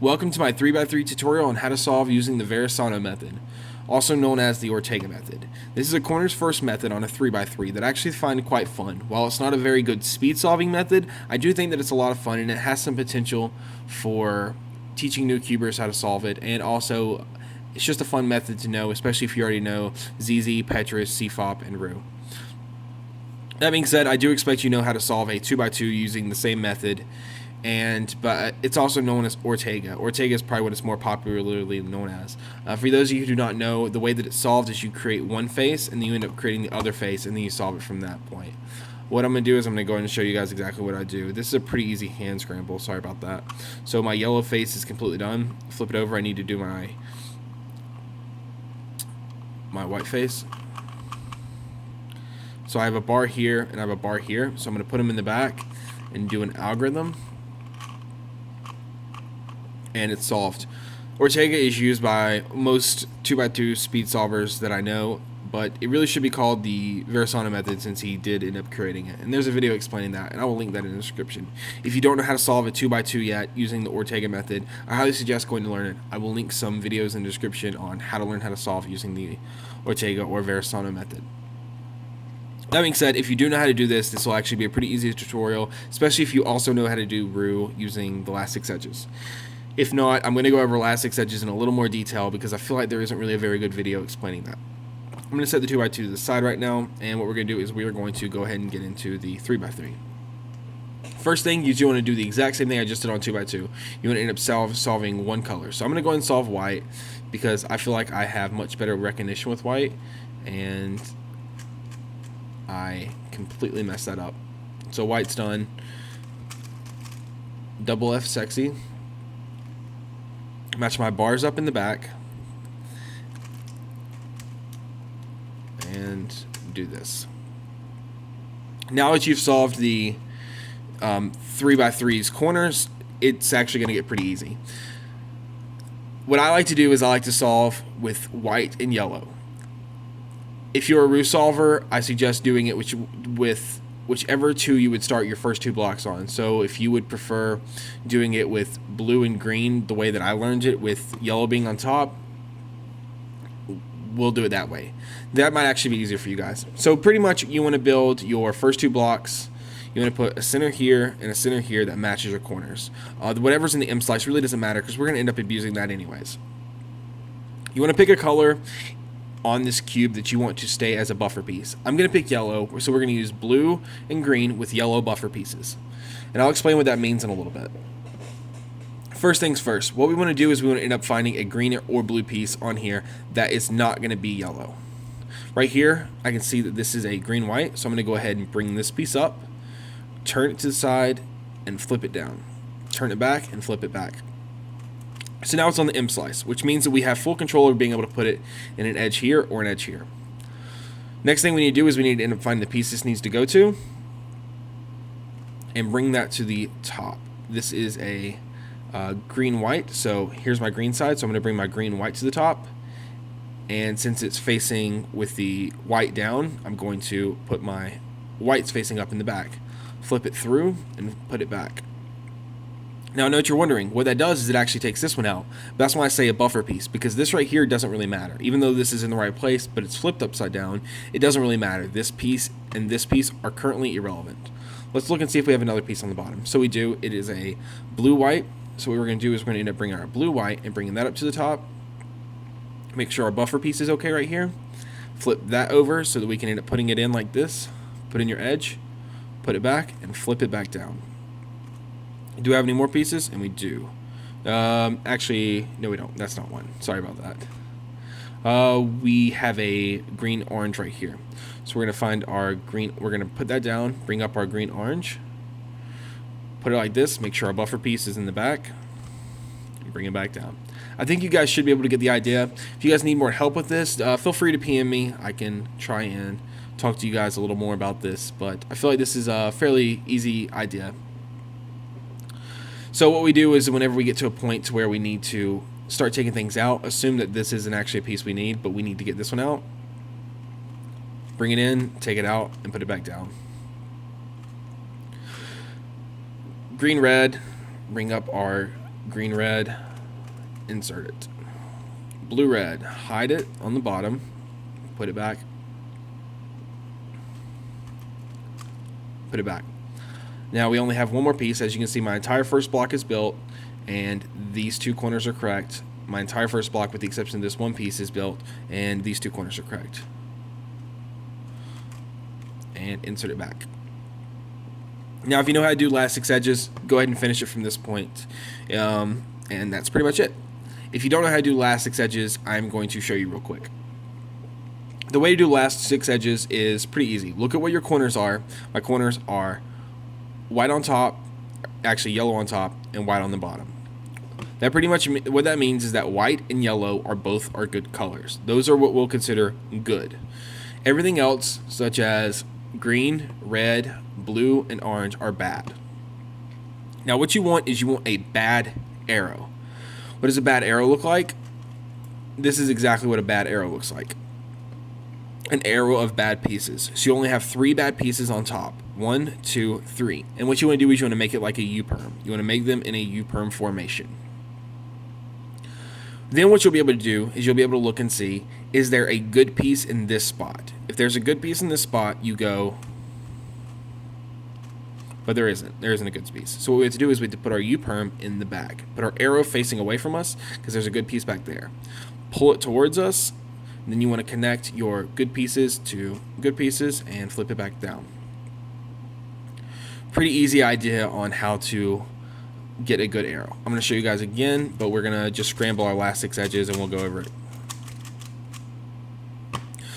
Welcome to my 3x3 tutorial on how to solve using the Varasano method, also known as the Ortega method. This is a corners first method on a 3x3 that I actually find quite fun. While it's not a very good speed solving method, I do think that it's a lot of fun and it has some potential for teaching new cubers how to solve it, and also it's just a fun method to know, especially if you already know ZZ, Petrus, CFOP, and Rue. That being said, I do expect you know how to solve a 2x2 using the same method, but it's also known as Ortega. Ortega is probably what it's more popularly known as. For those of you who do not know, the way that it's solved is you create one face, and then you end up creating the other face, and then you solve it from that point. What I'm going to do is I'm going to go ahead and show you guys exactly what I do. This is a pretty easy hand scramble. Sorry about that. So my yellow face is completely done. Flip it over. I need to do my white face. So I have a bar here and I have a bar here. So I'm going to put them in the back and do an algorithm. And it's solved. Ortega is used by most 2x2 speed solvers that I know, but it really should be called the Varasano method since he did end up creating it. And there's a video explaining that, and I will link that in the description. If you don't know how to solve a 2x2 yet using the Ortega method, I highly suggest going to learn it. I will link some videos in the description on how to learn how to solve using the Ortega or Varasano method. That being said, if you do know how to do this, this will actually be a pretty easy tutorial, especially if you also know how to do Rue using the last 6 edges. If not, I'm going to go over last 6 edges in a little more detail because I feel like there isn't really a very good video explaining that. I'm going to set the 2x2 to the side right now, and what we're going to do is we are going to go ahead and get into the 3x3. First thing, you do want to do the exact same thing I just did on 2x2. You want to end up solving one color. So I'm going to go ahead and solve white because I feel like I have much better recognition with white, and I completely messed that up. So white's done. Double F sexy. Match my bars up in the back and do this. Now that you've solved the 3x3's corners, it's actually going to get pretty easy. What I like to do is I like to solve with white and yellow. If you're a Rue solver, I suggest doing it with whichever two you would start your first 2 blocks on. So if you would prefer doing it with blue and green the way that I learned it, with yellow being on top, we'll do it that way. That might actually be easier for you guys. So pretty much you want to build your first 2 blocks. You want to put a center here and a center here that matches your corners. Whatever's in the M slice really doesn't matter because we're going to end up abusing that anyways. You want to pick a color on this cube that you want to stay as a buffer piece. I'm going to pick yellow, so we're going to use blue and green with yellow buffer pieces. And I'll explain what that means in a little bit. First things first, what we want to do is we want to end up finding a green or blue piece on here that is not going to be yellow. Right here, I can see that this is a green-white, so I'm going to go ahead and bring this piece up, turn it to the side, and flip it down. Turn it back and flip it back. So now it's on the M slice, which means that we have full control of being able to put it in an edge here or an edge here. Next thing we need to do is we need to end up finding the piece this needs to go to and bring that to the top. This is a green-white, so here's my green side, so I'm going to bring my green-white to the top. And since it's facing with the white down, I'm going to put my whites facing up in the back. Flip it through and put it back. Now I know what you're wondering. What that does is it actually takes this one out. But that's why I say a buffer piece, because this right here doesn't really matter. Even though this is in the right place, but it's flipped upside down, it doesn't really matter. This piece and this piece are currently irrelevant. Let's look and see if we have another piece on the bottom. So we do. It is a blue-white. So what we're going to do is we're going to end up bringing our blue-white and bringing that up to the top. Make sure our buffer piece is okay right here. Flip that over so that we can end up putting it in like this. Put in your edge, put it back, and flip it back down. Do we have any more pieces? And we do. Actually, no we don't. That's not one. Sorry about that. We have a green-orange right here. So we're going to find our green. We're going to put that down, bring up our green-orange. Put it like this. Make sure our buffer piece is in the back. And bring it back down. I think you guys should be able to get the idea. If you guys need more help with this, feel free to PM me. I can try and talk to you guys a little more about this. But I feel like this is a fairly easy idea. So what we do is whenever we get to a point to where we need to start taking things out, assume that this isn't actually a piece we need, but we need to get this one out. Bring it in, take it out, and put it back down. Green, red, bring up our green, red, insert it. Blue, red, hide it on the bottom, put it back, put it back. Now we only have one more piece. As you can see, my entire first block is built, and these two corners are correct. My entire first block, with the exception of this one piece, is built, and these two corners are correct. And insert it back. Now, if you know how to do last 6 edges, go ahead and finish it from this point. And that's pretty much it. If you don't know how to do last 6 edges, I'm going to show you real quick. The way to do last 6 edges is pretty easy. Look at what your corners are. My corners are white on top, actually yellow on top, and white on the bottom. That pretty much, what that means is that white and yellow are good colors. Those are what we'll consider good. Everything else, such as green, red, blue, and orange, are bad. Now what you want is a bad arrow. What does a bad arrow look like? This is exactly what a bad arrow looks like. An arrow of bad pieces. So you only have 3 bad pieces on top. 1, 2, 3. And what you want to do is you want to make it like a U-perm. You want to make them in a U-perm formation. Then what you'll be able to do is you'll be able to look and see, is there a good piece in this spot? If there's a good piece in this spot, you go, but there isn't. There isn't a good piece. So what we have to do is we have to put our U-perm in the bag. Put our arrow facing away from us, because there's a good piece back there. Pull it towards us, and then you want to connect your good pieces to good pieces and flip it back down. Pretty easy idea on how to get a good arrow. I'm going to show you guys again, but we're going to just scramble our last 6 edges and we'll go over it.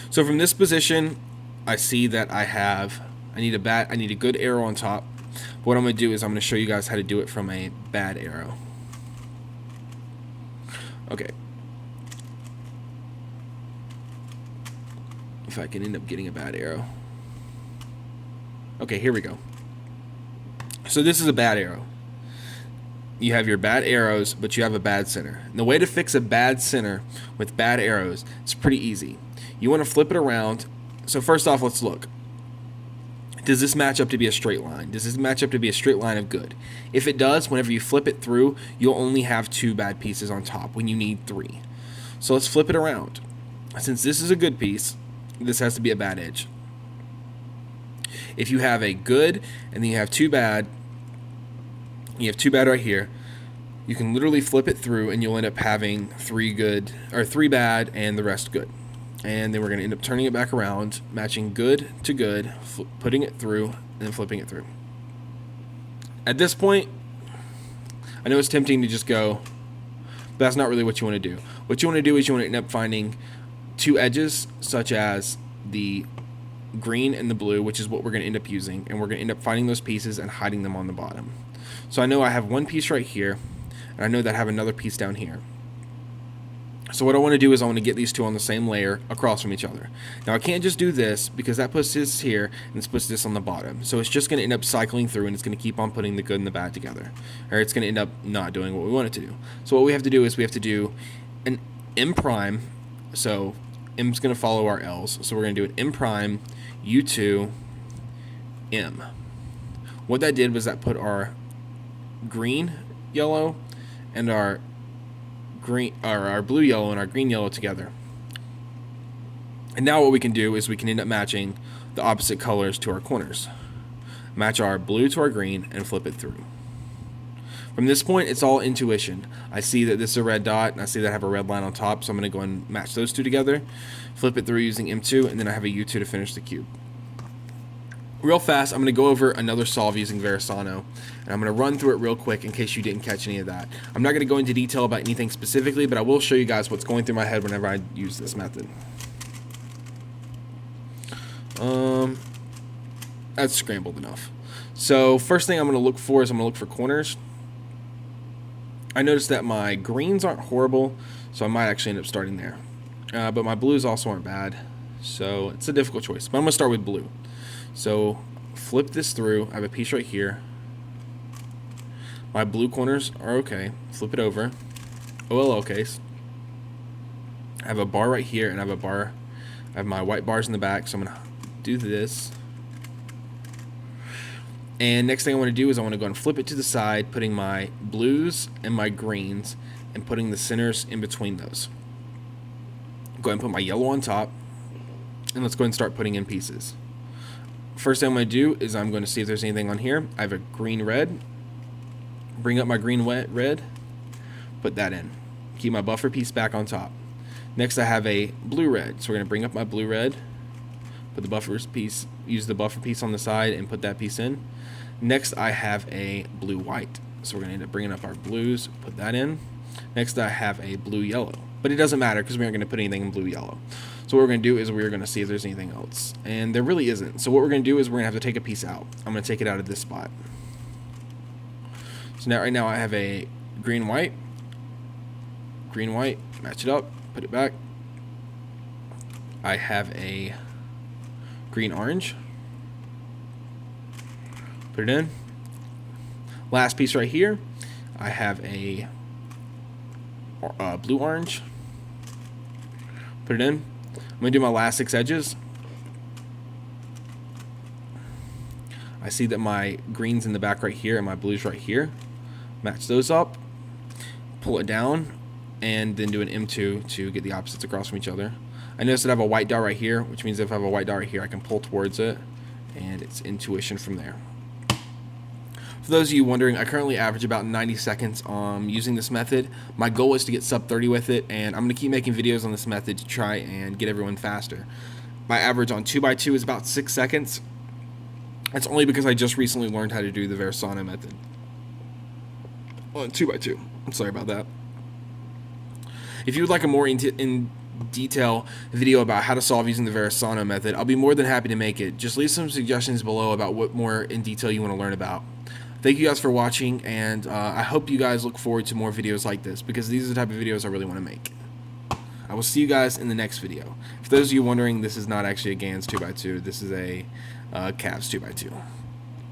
So from this position, I see that I need a good arrow on top. What I'm going to do is I'm going to show you guys how to do it from a bad arrow. Okay. If I can end up getting a bad arrow. Okay, here we go. So this is a bad arrow. You have your bad arrows, but you have a bad center. And the way to fix a bad center with bad arrows, it's pretty easy. You want to flip it around. So first off, let's look. Does this match up to be a straight line? Does this match up to be a straight line of good? If it does, whenever you flip it through, you'll only have 2 bad pieces on top when you need 3. So let's flip it around. Since this is a good piece, this has to be a bad edge. If you have a good and then you have 2 bad, you have 2 bad right here, you can literally flip it through and you'll end up having 3 good, or 3 bad and the rest good. And then we're going to end up turning it back around, matching good to good, putting it through, and then flipping it through. At this point, I know it's tempting to just go, but that's not really what you want to do. What you want to do is you want to end up finding 2 edges, such as the green and the blue, which is what we're going to end up using, and we're going to end up finding those pieces and hiding them on the bottom. So I know I have one piece right here, and I know that I have another piece down here. So what I want to do is I want to get these 2 on the same layer across from each other. Now I can't just do this, because that puts this here and this puts this on the bottom. So it's just going to end up cycling through, and it's going to keep on putting the good and the bad together. Or it's going to end up not doing what we want it to do. So what we have to do is we have to do an M prime. So M's going to follow our L's. So we're going to do an M prime, U2, M. What that did was that put our green, yellow, and our green, or our blue, yellow, and our green, yellow together. And now what we can do is we can end up matching the opposite colors to our corners. Match our blue to our green and flip it through. From this point, it's all intuition. I see that this is a red dot, and I see that I have a red line on top, so I'm going to go and match those 2 together, flip it through using M2, and then I have a U2 to finish the cube. Real fast, I'm going to go over another solve using Varasano, and I'm going to run through it real quick in case you didn't catch any of that. I'm not going to go into detail about anything specifically, but I will show you guys what's going through my head whenever I use this method. That's scrambled enough. So first thing I'm going to look for is I'm going to look for corners. I noticed that my greens aren't horrible, so I might actually end up starting there. But my blues also aren't bad, so it's a difficult choice. But I'm going to start with blue. So flip this through. I have a piece right here. My blue corners are okay. Flip it over. OLL case. I have a bar right here, and I have a bar. I have my white bars in the back, so I'm going to do this. And next thing I want to do is I want to go and flip it to the side, putting my blues and my greens and putting the centers in between those. Go ahead and put my yellow on top, and let's go ahead and start putting in pieces. First thing I'm going to do is I'm going to see if there's anything on here. I have a green red. Bring up my green red, put that in. Keep my buffer piece back on top. Next I have a blue red, so we're going to bring up my blue red, put the buffer piece, use the buffer piece on the side and put that piece in. Next I have a blue white, so we're going to end up bringing up our blues, put that in. Next I have a blue yellow, but it doesn't matter because we aren't going to put anything in blue yellow. So what we're going to do is we're going to see if there's anything else, and there really isn't. So what we're going to do is we're going to have to take a piece out. I'm going to take it out of this spot. So now right now I have a green white, match it up, put it back. I have a green orange, put it in. Last piece right here, I have a blue orange, put it in. I'm going to do my last 6 edges. I see that my green's in the back right here and my blue's right here. Match those up, pull it down, and then do an M2 to get the opposites across from each other. I notice that I have a white dot right here, which means if I have a white dot right here, I can pull towards it, and it's intuition from there. For those of you wondering, I currently average about 90 seconds using this method. My goal is to get sub 30 with it, and I'm going to keep making videos on this method to try and get everyone faster. My average on 2x2 is about 6 seconds. That's only because I just recently learned how to do the Varasano method on 2x2. I'm sorry about that. If you would like a more in detail video about how to solve using the Varasano method, I'll be more than happy to make it. Just leave some suggestions below about what more in detail you want to learn about. Thank you guys for watching, and I hope you guys look forward to more videos like this, because these are the type of videos I really want to make. I will see you guys in the next video. For those of you wondering, this is not actually a Gans 2x2, this is a Cavs 2x2.